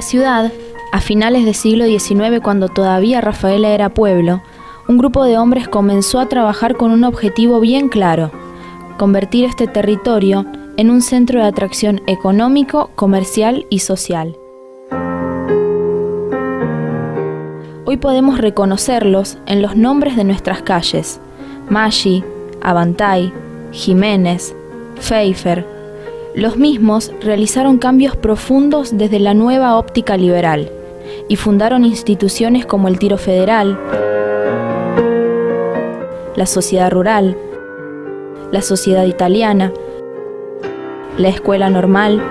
la ciudad, a finales del siglo XIX, cuando todavía Rafaela era pueblo, un grupo de hombres comenzó a trabajar con un objetivo bien claro: convertir este territorio en un centro de atracción económico, comercial y social. Hoy podemos reconocerlos en los nombres de nuestras calles: Maggi, Abantay, Jiménez, Pfeiffer. Los mismos realizaron cambios profundos desde la nueva óptica liberal y fundaron instituciones como el Tiro Federal, la Sociedad Rural, la Sociedad Italiana, la Escuela Normal.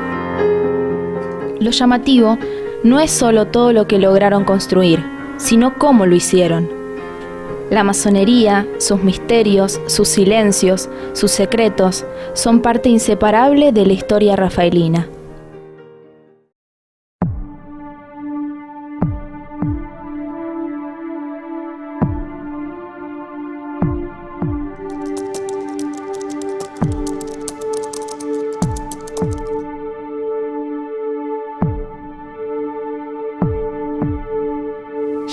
Lo llamativo no es solo todo lo que lograron construir, sino cómo lo hicieron. La masonería, sus misterios, sus silencios, sus secretos, son parte inseparable de la historia rafaelina.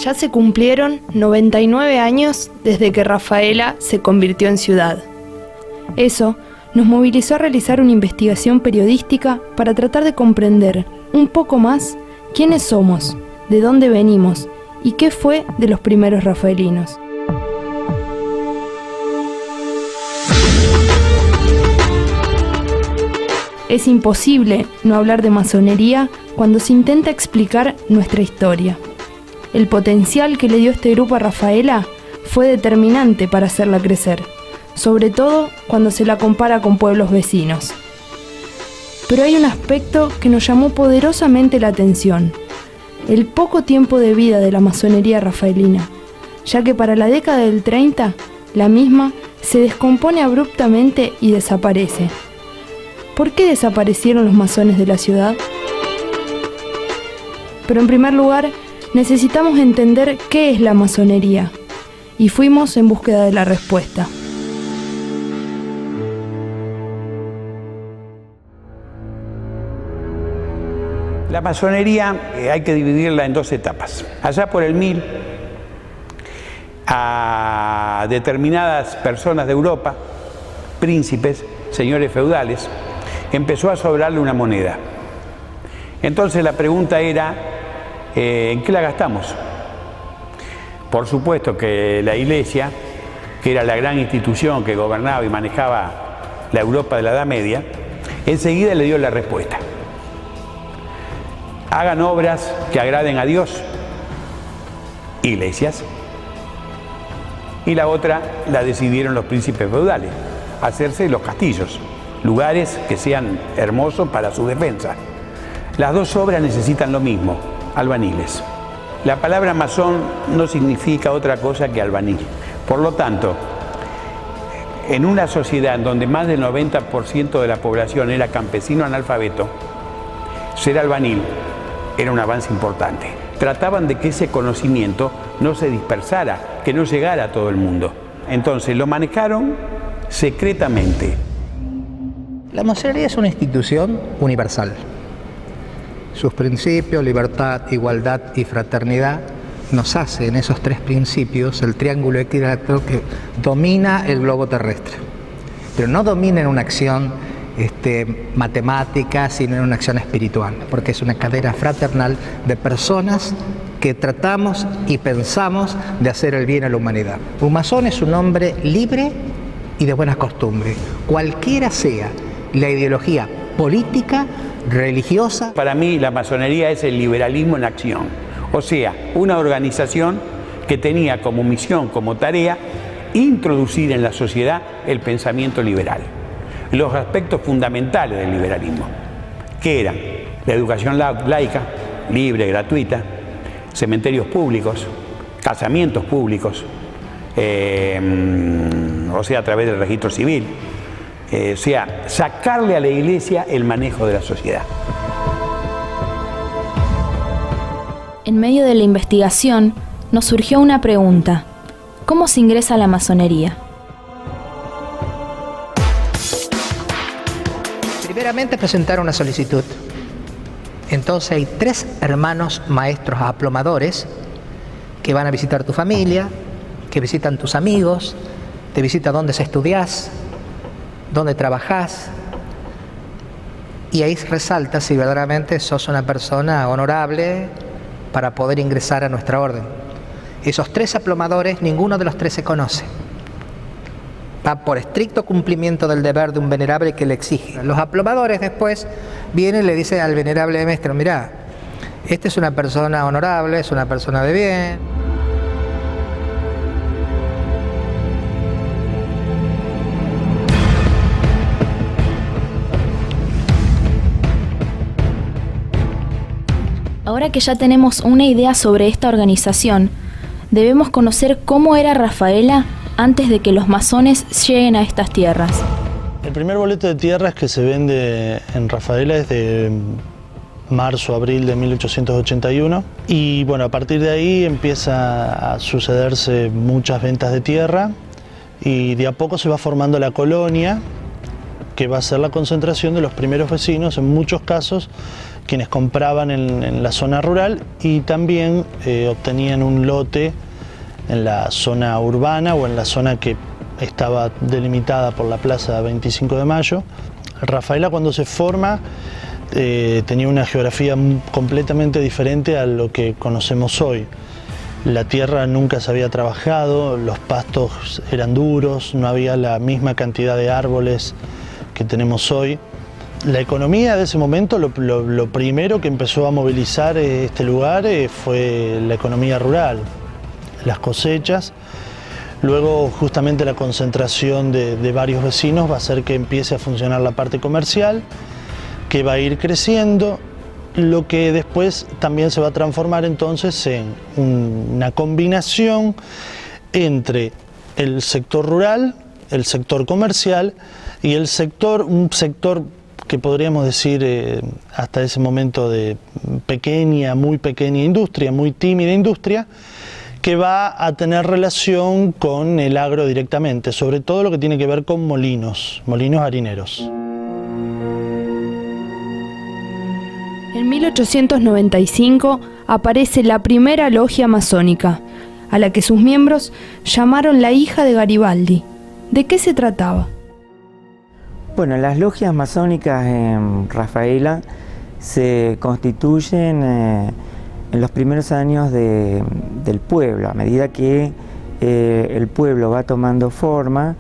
Ya se cumplieron 99 años desde que Rafaela se convirtió en ciudad. Eso nos movilizó a realizar una investigación periodística para tratar de comprender un poco más quiénes somos, de dónde venimos y qué fue de los primeros rafaelinos. Es imposible no hablar de masonería cuando se intenta explicar nuestra historia. El potencial que le dio este grupo a Rafaela fue determinante para hacerla crecer, sobre todo cuando se la compara con pueblos vecinos. Pero hay un aspecto que nos llamó poderosamente la atención: el poco tiempo de vida de la masonería rafaelina, ya que para la década del 30, la misma se descompone abruptamente y desaparece. ¿Por qué desaparecieron los masones de la ciudad? Pero en primer lugar, necesitamos entender qué es la masonería, y fuimos en búsqueda de la respuesta. La masonería hay que dividirla en dos etapas. Allá por el 1000, a determinadas personas de Europa, príncipes, señores feudales, empezó a sobrarle una moneda. Entonces la pregunta era: ¿en qué la gastamos? Por supuesto que la Iglesia, que era la gran institución que gobernaba y manejaba la Europa de la Edad Media, enseguida le dio la respuesta: hagan obras que agraden a Dios, iglesias. Y la otra la decidieron los príncipes feudales: hacerse los castillos, lugares que sean hermosos para su defensa. Las dos obras necesitan lo mismo: albaniles. La palabra masón no significa otra cosa que albanil. Por lo tanto, en una sociedad en donde más del 90% de la población era campesino analfabeto, ser albanil era un avance importante. Trataban de que ese conocimiento no se dispersara, que no llegara a todo el mundo. Entonces lo manejaron secretamente. La masonería es una institución universal. Sus principios, libertad, igualdad y fraternidad, nos hace en esos tres principios el triángulo equilátero que domina el globo terrestre. Pero no domina en una acción matemática, sino en una acción espiritual, porque es una cadena fraternal de personas que tratamos y pensamos de hacer el bien a la humanidad. Un masón es un hombre libre y de buenas costumbres, cualquiera sea la ideología política, religiosa. Para mí la masonería es el liberalismo en acción, o sea, una organización que tenía como misión, como tarea, introducir en la sociedad el pensamiento liberal. Los aspectos fundamentales del liberalismo, que eran la educación laica, libre, gratuita, cementerios públicos, casamientos públicos, o sea, a través del registro civil, o sea, sacarle a la Iglesia el manejo de la sociedad. En medio de la investigación, nos surgió una pregunta: ¿cómo se ingresa a la masonería? Primeramente presentar una solicitud. Entonces hay 3 hermanos maestros aplomadores que van a visitar tu familia, que visitan tus amigos, te visitan dónde estudias, dónde trabajás, y ahí resalta si verdaderamente sos una persona honorable para poder ingresar a nuestra orden. Esos 3 aplomadores, ninguno de los 3 se conoce. Va por estricto cumplimiento del deber de un venerable que le exige. Los aplomadores después vienen y le dicen al venerable maestro: mirá, esta es una persona honorable, es una persona de bien. Ahora que ya tenemos una idea sobre esta organización, debemos conocer cómo era Rafaela antes de que los masones lleguen a estas tierras. El primer boleto de tierras que se vende en Rafaela es de marzo-abril de 1881 y bueno, a partir de ahí empieza a sucederse muchas ventas de tierra y de a poco se va formando la colonia, que va a ser la concentración de los primeros vecinos, en muchos casos quienes compraban en la zona rural y también obtenían un lote en la zona urbana o en la zona que estaba delimitada por la Plaza 25 de Mayo. Rafaela, cuando se forma, tenía una geografía completamente diferente a lo que conocemos hoy. La tierra nunca se había trabajado, los pastos eran duros, no había la misma cantidad de árboles que tenemos hoy. La economía de ese momento, lo primero que empezó a movilizar este lugar fue la economía rural, las cosechas. Luego justamente la concentración de varios vecinos va a hacer que empiece a funcionar la parte comercial, que va a ir creciendo, lo que después también se va a transformar entonces en una combinación entre el sector rural, el sector comercial y un sector que podríamos decir hasta ese momento de muy pequeña industria, muy tímida industria, que va a tener relación con el agro directamente, sobre todo lo que tiene que ver con molinos harineros. En 1895 aparece la primera logia masónica, a la que sus miembros llamaron la hija de Garibaldi. ¿De qué se trataba? Bueno, las logias masónicas en Rafaela se constituyen en los primeros años del pueblo, a medida que el pueblo va tomando forma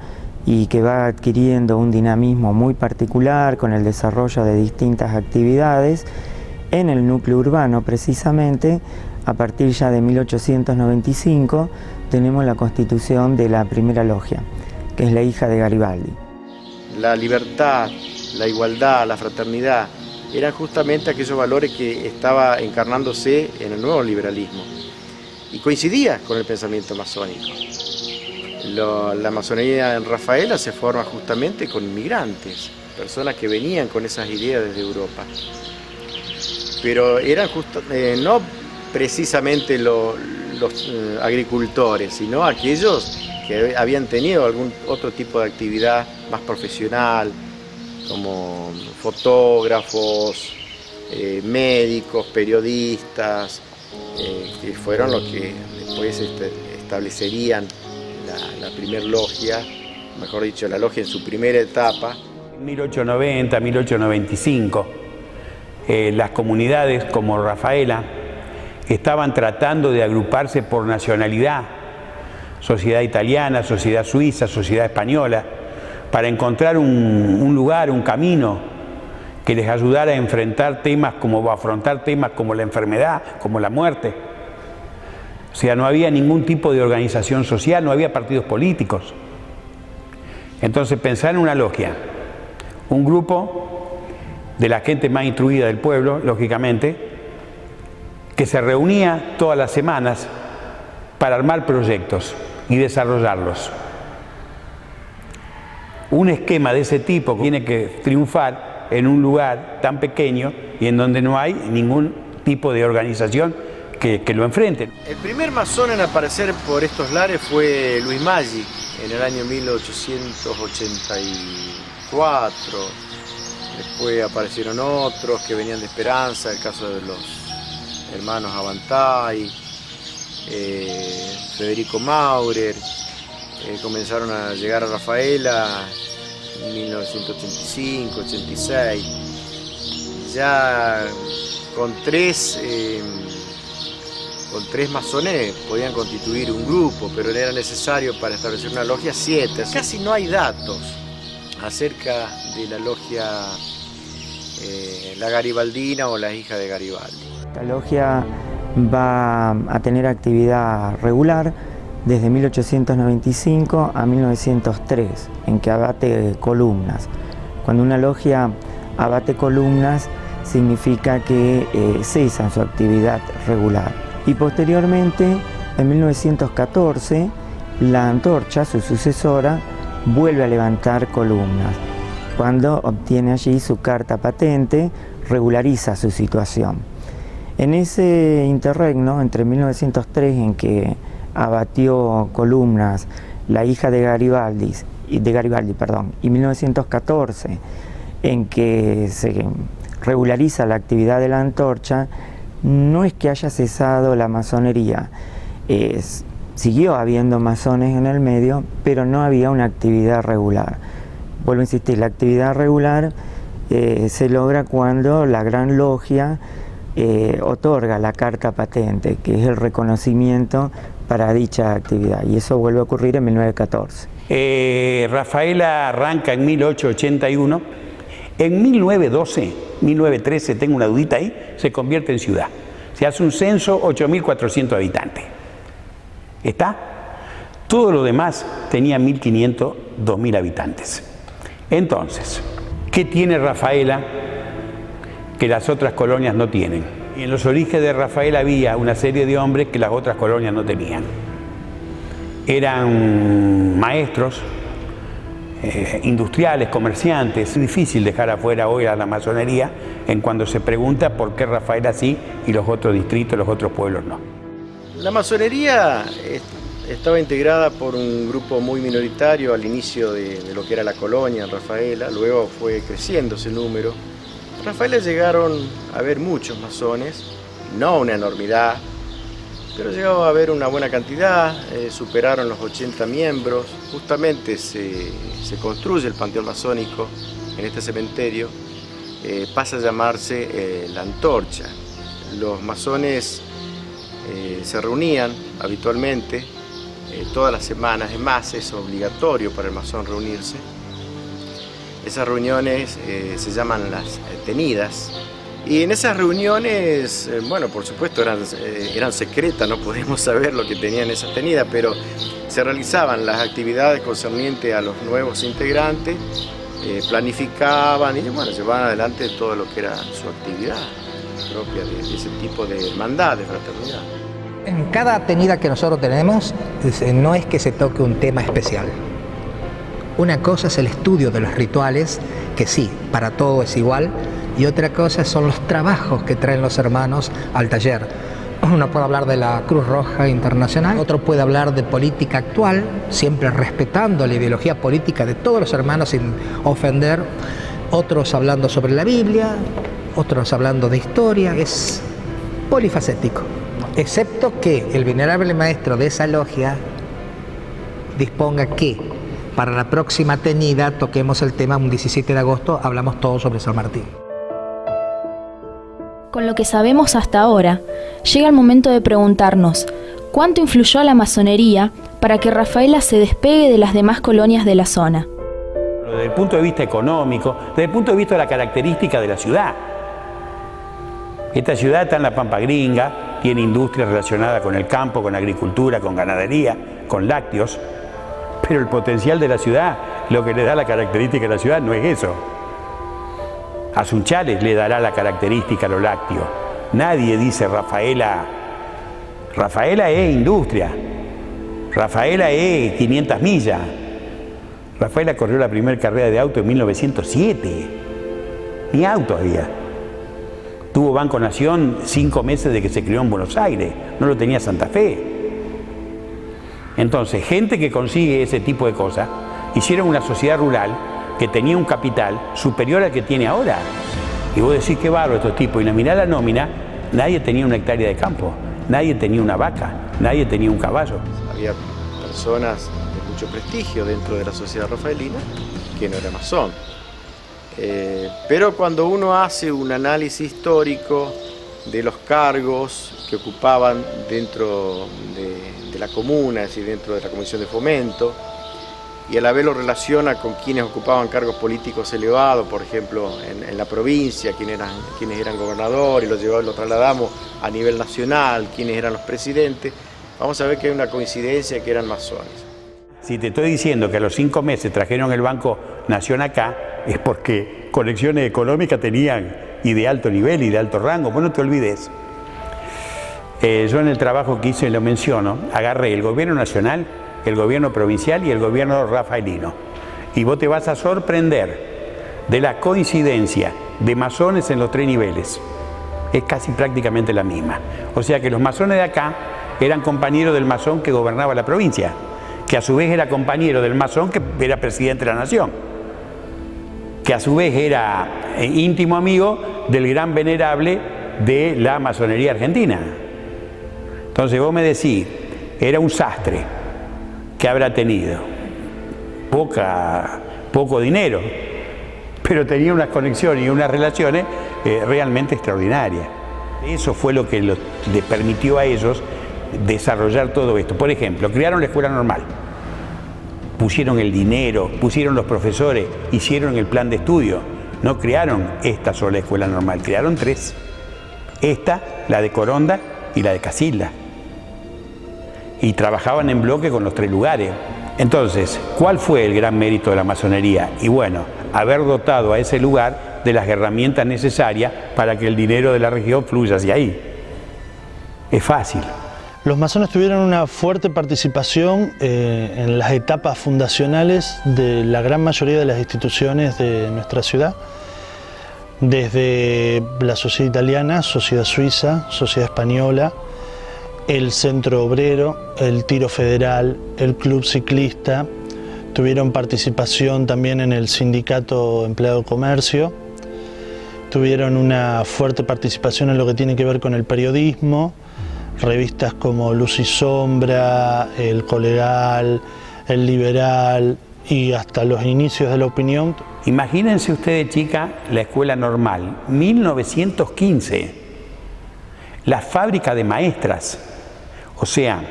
y que va adquiriendo un dinamismo muy particular con el desarrollo de distintas actividades. En el núcleo urbano, precisamente, a partir ya de 1895, tenemos la constitución de la primera logia, que es la hija de Garibaldi. La libertad, la igualdad, la fraternidad, eran justamente aquellos valores que estaba encarnándose en el nuevo liberalismo y coincidía con el pensamiento masónico. La masonería en Rafaela se forma justamente con inmigrantes, personas que venían con esas ideas desde Europa, pero eran no precisamente los agricultores, sino aquellos que habían tenido algún otro tipo de actividad más profesional, como fotógrafos, médicos, periodistas, que fueron los que después establecerían la primer logia, mejor dicho, la logia en su primera etapa. En 1890, 1895, las comunidades como Rafaela estaban tratando de agruparse por nacionalidad, sociedad italiana, sociedad suiza, sociedad española, para encontrar un lugar, un camino que les ayudara a afrontar temas como la enfermedad, como la muerte. O sea, no había ningún tipo de organización social, no había partidos políticos. Entonces pensar en una logia, un grupo de la gente más instruida del pueblo, lógicamente, que se reunía todas las semanas para armar proyectos y desarrollarlos. Un esquema de ese tipo tiene que triunfar en un lugar tan pequeño y en donde no hay ningún tipo de organización que lo enfrente. El primer masón en aparecer por estos lares fue Luis Maggi en el año 1884. después aparecieron otros que venían de Esperanza, el caso de los hermanos Avantay, Federico Maurer, comenzaron a llegar a Rafaela en 1985, 86, ya con tres masones podían constituir un grupo, pero era necesario para establecer una logia 7. Casi no hay datos acerca de la logia La Garibaldina o la hija de Garibaldi. La logia va a tener actividad regular desde 1895 a 1903, en que abate columnas. Cuando una logia abate columnas, significa que cesan su actividad regular. Y posteriormente, en 1914, la Antorcha, su sucesora, vuelve a levantar columnas. Cuando obtiene allí su carta patente, regulariza su situación. En ese interregno, entre 1903, en que abatió columnas la hija de Garibaldi, y 1914, en que se regulariza la actividad de la Antorcha, no es que haya cesado la masonería, siguió habiendo masones en el medio, pero no había una actividad regular. Vuelvo a insistir, la actividad regular se logra cuando la Gran Logia otorga la carta patente, que es el reconocimiento para dicha actividad, y eso vuelve a ocurrir en 1914. Rafaela arranca en 1881, en 1912, 1913, tengo una dudita ahí, se convierte en ciudad. Se hace un censo, 8.400 habitantes. ¿Está? Todo lo demás tenía 1.500, 2.000 habitantes. Entonces, ¿qué tiene Rafaela que las otras colonias no tienen? Y en los orígenes de Rafaela había una serie de hombres que las otras colonias no tenían. Eran maestros, industriales, comerciantes. Es difícil dejar afuera hoy a la masonería en cuando se pregunta por qué Rafaela sí y los otros distritos, los otros pueblos no. La masonería estaba integrada por un grupo muy minoritario al inicio de lo que era la colonia en Rafaela, luego fue creciendo ese número. En Rafaela llegaron a haber muchos masones, no una enormidad, pero llegó a haber una buena cantidad, superaron los 80 miembros. Justamente se construye el panteón masónico en este cementerio, pasa a llamarse la Antorcha. Los masones se reunían habitualmente todas las semanas, es más, es obligatorio para el masón reunirse. Esas reuniones se llaman las tenidas. Y en esas reuniones, bueno, por supuesto eran secretas, no podemos saber lo que tenían esas tenidas, pero se realizaban las actividades concernientes a los nuevos integrantes, planificaban y bueno, llevaban adelante todo lo que era su actividad propia de ese tipo de hermandad, de fraternidad. En cada tenida que nosotros tenemos, no es que se toque un tema especial. Una cosa es el estudio de los rituales, que sí, para todo es igual, y otra cosa son los trabajos que traen los hermanos al taller. Uno puede hablar de la Cruz Roja Internacional, otro puede hablar de política actual, siempre respetando la ideología política de todos los hermanos sin ofender, otros hablando sobre la Biblia, otros hablando de historia. Es polifacético, excepto que el venerable maestro de esa logia disponga que para la próxima tenida toquemos el tema un 17 de agosto, hablamos todo sobre San Martín. Con lo que sabemos hasta ahora, llega el momento de preguntarnos ¿cuánto influyó a la masonería para que Rafaela se despegue de las demás colonias de la zona? Desde el punto de vista económico, desde el punto de vista de la característica de la ciudad. Esta ciudad está en la Pampa Gringa, tiene industria relacionada con el campo, con agricultura, con ganadería, con lácteos, pero el potencial de la ciudad, lo que le da la característica de la ciudad no es eso. A Sunchales le dará la característica a lo lácteo. Nadie dice Rafaela. Rafaela es industria. Rafaela es 500 millas. Rafaela corrió la primera carrera de auto en 1907. Ni auto había. Tuvo Banco Nación 5 meses de que se crió en Buenos Aires. No lo tenía Santa Fe. Entonces, gente que consigue ese tipo de cosas, hicieron una sociedad rural que tenía un capital superior al que tiene ahora. Y vos decís qué bárbaro estos tipos, y la mirá la nómina, nadie tenía una hectárea de campo, nadie tenía una vaca, nadie tenía un caballo. Había personas de mucho prestigio dentro de la sociedad rafaelina que no era masón. Pero cuando uno hace un análisis histórico de los cargos que ocupaban dentro de la comuna, es decir, dentro de la Comisión de Fomento, y a la vez lo relaciona con quienes ocupaban cargos políticos elevados, por ejemplo, en la provincia, quienes eran gobernadores, y lo trasladamos a nivel nacional, quienes eran los presidentes, vamos a ver que hay una coincidencia que eran masones. Si te estoy diciendo que a los 5 meses trajeron el Banco Nación acá, es porque conexiones económicas tenían y de alto nivel y de alto rango, pues no te olvides. Yo en el trabajo que hice, lo menciono, agarré el gobierno nacional, el gobierno provincial y el gobierno rafaelino. Y vos te vas a sorprender de la coincidencia de masones en los 3 niveles. Es casi prácticamente la misma. O sea que los masones de acá eran compañeros del masón que gobernaba la provincia, que a su vez era compañero del masón que era presidente de la nación, que a su vez era íntimo amigo del gran venerable de la masonería argentina. Entonces vos me decís, era un sastre, que habrá tenido poco dinero, pero tenía unas conexiones y unas relaciones realmente extraordinarias. Eso fue lo que le permitió a ellos desarrollar todo esto. Por ejemplo, crearon la escuela normal, pusieron el dinero, pusieron los profesores, hicieron el plan de estudio. No crearon esta sola escuela normal, crearon 3. Esta, la de Coronda y la de Casilda. Y trabajaban en bloque con los 3 lugares. Entonces, ¿cuál fue el gran mérito de la masonería? Y bueno, haber dotado a ese lugar de las herramientas necesarias para que el dinero de la región fluya hacia ahí. Es fácil. Los masones tuvieron una fuerte participación en las etapas fundacionales de la gran mayoría de las instituciones de nuestra ciudad, desde la sociedad italiana, sociedad suiza, sociedad española, el Centro Obrero, el Tiro Federal, el Club Ciclista, tuvieron participación también en el Sindicato Empleado de Comercio, tuvieron una fuerte participación en lo que tiene que ver con el periodismo, revistas como Luz y Sombra, El Colegal, El Liberal y hasta los inicios de La Opinión. Imagínense ustedes, chica, la escuela normal, 1915, la fábrica de maestras. O sea,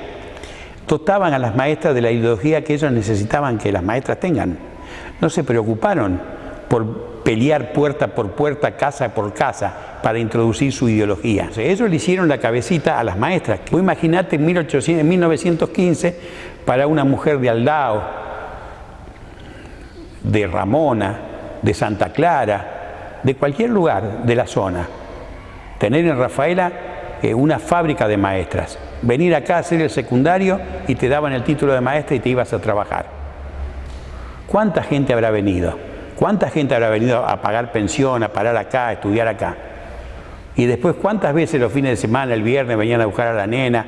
dotaban a las maestras de la ideología que ellos necesitaban que las maestras tengan. No se preocuparon por pelear puerta por puerta, casa por casa, para introducir su ideología. O sea, ellos le hicieron la cabecita a las maestras. Vos imaginate en 1915 para una mujer de Aldao, de Ramona, de Santa Clara, de cualquier lugar de la zona, tener en Rafaela una fábrica de maestras. Venir acá a hacer el secundario y te daban el título de maestra y te ibas a trabajar. ¿Cuánta gente habrá venido? ¿Cuánta gente habrá venido a pagar pensión, a parar acá, a estudiar acá? Y después, ¿cuántas veces los fines de semana, el viernes, venían a buscar a la nena?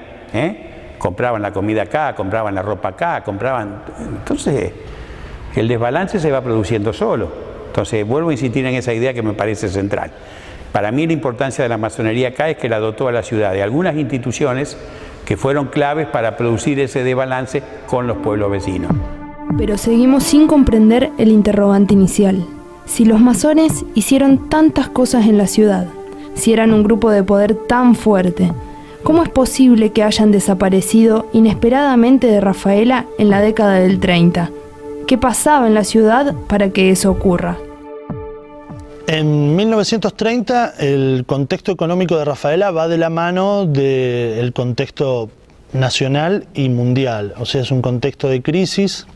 Compraban la comida acá, compraban la ropa acá, compraban... Entonces, el desbalance se va produciendo solo. Entonces, vuelvo a insistir en esa idea que me parece central. Para mí la importancia de la masonería acá es que la dotó a la ciudad de algunas instituciones que fueron claves para producir ese desbalance con los pueblos vecinos. Pero seguimos sin comprender el interrogante inicial. Si los masones hicieron tantas cosas en la ciudad, si eran un grupo de poder tan fuerte, ¿cómo es posible que hayan desaparecido inesperadamente de Rafaela en la década del 30? ¿Qué pasaba en la ciudad para que eso ocurra? En 1930 el contexto económico de Rafaela va de la mano del contexto nacional y mundial, o sea, es un contexto de crisis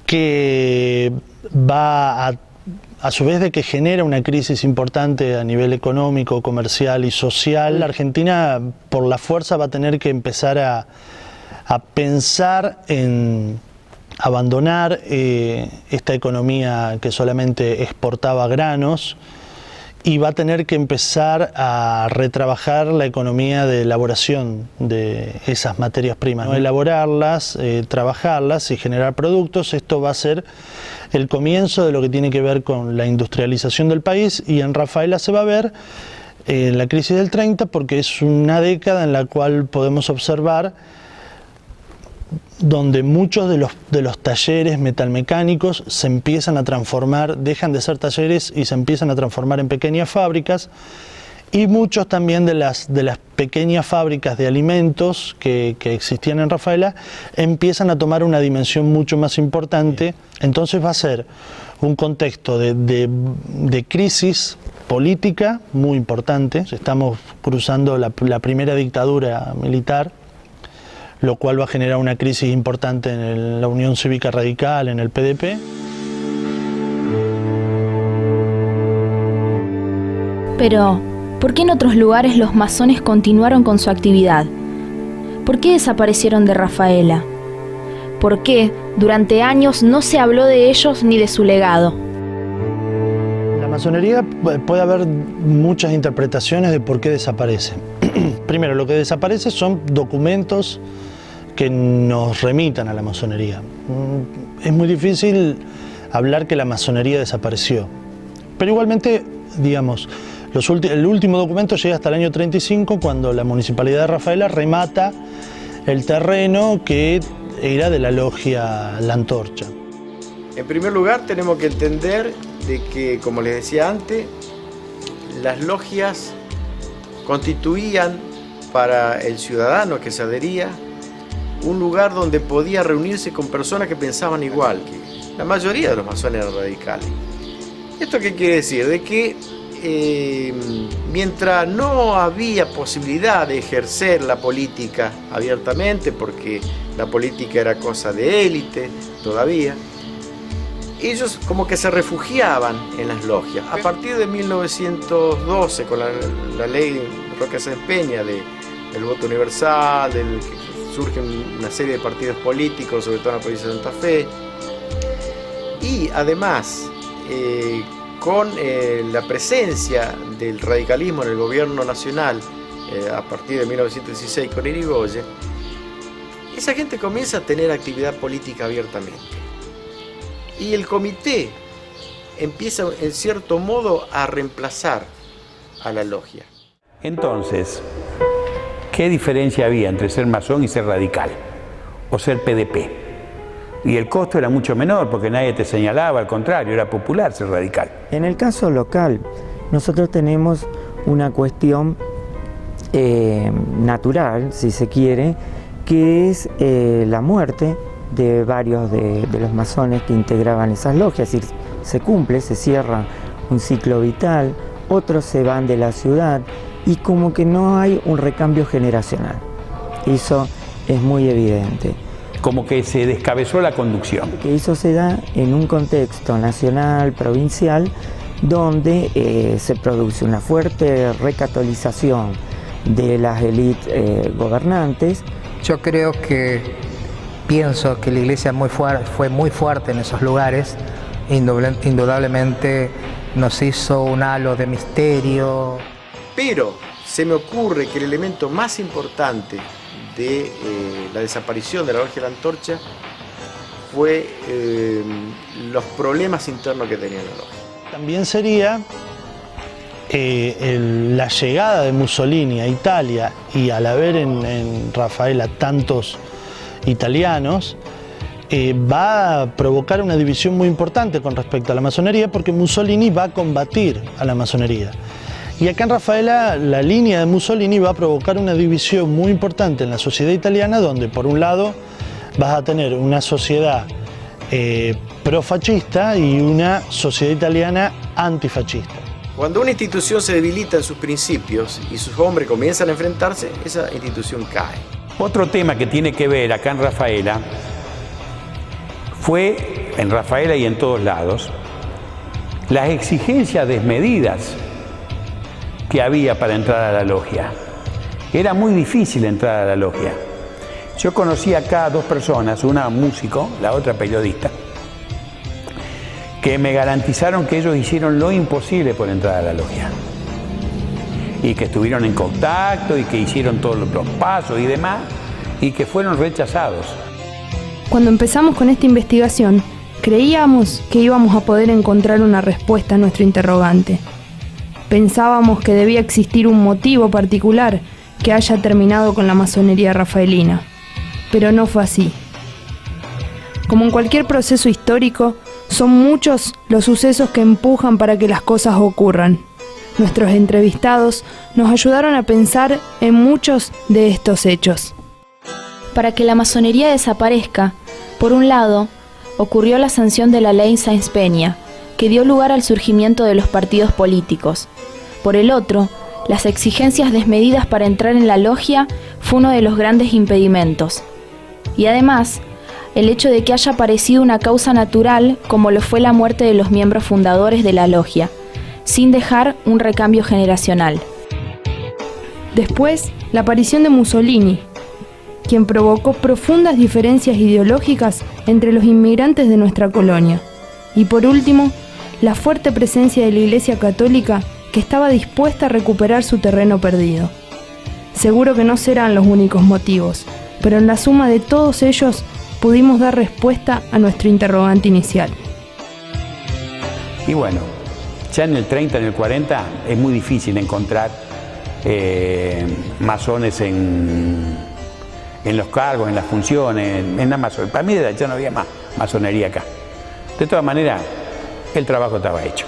que va a su vez de que genera una crisis importante a nivel económico, comercial y social. La Argentina por la fuerza va a tener que empezar a pensar en abandonar esta economía que solamente exportaba granos y va a tener que empezar a retrabajar la economía de elaboración de esas materias primas, ¿no? Elaborarlas, trabajarlas y generar productos. Esto va a ser el comienzo de lo que tiene que ver con la industrialización del país, y en Rafaela se va a ver en la crisis del 30 porque es una década en la cual podemos observar donde muchos de los talleres metalmecánicos se empiezan a transformar, dejan de ser talleres y se empiezan a transformar en pequeñas fábricas, y muchos también de las pequeñas fábricas de alimentos que existían en Rafaela empiezan a tomar una dimensión mucho más importante. Entonces va a ser un contexto de crisis política muy importante. Estamos cruzando la primera dictadura militar, lo cual va a generar una crisis importante en la Unión Cívica Radical, en el PDP. Pero, ¿por qué en otros lugares los masones continuaron con su actividad? ¿Por qué desaparecieron de Rafaela? ¿Por qué durante años no se habló de ellos ni de su legado? La masonería puede haber muchas interpretaciones de por qué desaparece. Primero, lo que desaparece son documentos que nos remitan a la masonería. Es muy difícil hablar que la masonería desapareció, pero igualmente, digamos, el último documento llega hasta el año 35, cuando la Municipalidad de Rafaela remata el terreno que era de la logia La Antorcha. En primer lugar, tenemos que entender de que, como les decía antes, las logias constituían para el ciudadano que se adhería un lugar donde podía reunirse con personas que pensaban igual, que la mayoría de los masones eran radicales. ¿Esto qué quiere decir? De que mientras no había posibilidad de ejercer la política abiertamente, porque la política era cosa de élite todavía, ellos como que se refugiaban en las logias. A partir de 1912, con la ley Roque Sáenz Peña del voto universal, surgen una serie de partidos políticos, sobre todo en la provincia de Santa Fe, y además con la presencia del radicalismo en el gobierno nacional a partir de 1916 con Irigoyen, esa gente comienza a tener actividad política abiertamente. Y el comité empieza en cierto modo a reemplazar a la logia. Entonces, ¿qué diferencia había entre ser masón y ser radical? O ser PDP. Y el costo era mucho menor porque nadie te señalaba, al contrario, era popular ser radical. En el caso local, nosotros tenemos una cuestión natural, si se quiere, que es la muerte de varios de los masones que integraban esas logias. Es decir, se cumple, se cierra un ciclo vital, otros se van de la ciudad y como que no hay un recambio generacional. Eso es muy evidente. Como que se descabezó la conducción. Que eso se da en un contexto nacional, provincial, donde se produce una fuerte recatolización de las élites gobernantes. Yo pienso que la iglesia fue muy fuerte en esos lugares, indudablemente nos hizo un halo de misterio. Pero se me ocurre que el elemento más importante de la desaparición de la logia de la Antorcha fue los problemas internos que tenía la logia. También sería la llegada de Mussolini a Italia, y al haber en Rafaela tantos italianos, va a provocar una división muy importante con respecto a la masonería, porque Mussolini va a combatir a la masonería. Y acá en Rafaela la línea de Mussolini va a provocar una división muy importante en la sociedad italiana, donde por un lado vas a tener una sociedad profascista y una sociedad italiana antifascista. Cuando una institución se debilita en sus principios y sus hombres comienzan a enfrentarse, esa institución cae. Otro tema que tiene que ver acá en Rafaela fue, en Rafaela y en todos lados, las exigencias desmedidas que había para entrar a la logia. Era muy difícil entrar a la logia. Yo conocí acá a dos personas, una músico, la otra periodista, que me garantizaron que ellos hicieron lo imposible por entrar a la logia. Y que estuvieron en contacto y que hicieron todos los pasos y demás, y que fueron rechazados. Cuando empezamos con esta investigación, creíamos que íbamos a poder encontrar una respuesta a nuestro interrogante. Pensábamos que debía existir un motivo particular que haya terminado con la masonería rafaelina, pero no fue así. Como en cualquier proceso histórico, son muchos los sucesos que empujan para que las cosas ocurran. Nuestros entrevistados nos ayudaron a pensar en muchos de estos hechos. Para que la masonería desaparezca, por un lado, ocurrió la sanción de la ley Sáenz-Peña, que dio lugar al surgimiento de los partidos políticos. Por el otro, las exigencias desmedidas para entrar en la logia fue uno de los grandes impedimentos. Y además, el hecho de que haya aparecido una causa natural como lo fue la muerte de los miembros fundadores de la logia, sin dejar un recambio generacional. Después, la aparición de Mussolini, quien provocó profundas diferencias ideológicas entre los inmigrantes de nuestra colonia. Y por último, la fuerte presencia de la Iglesia Católica, que estaba dispuesta a recuperar su terreno perdido. Seguro que no serán los únicos motivos, pero en la suma de todos ellos pudimos dar respuesta a nuestro interrogante inicial. Y bueno, ya en el 30, en el 40, es muy difícil encontrar masones en los cargos, en las funciones, en la masonería. Para mí ya no había más masonería acá. De todas maneras, el trabajo estaba hecho.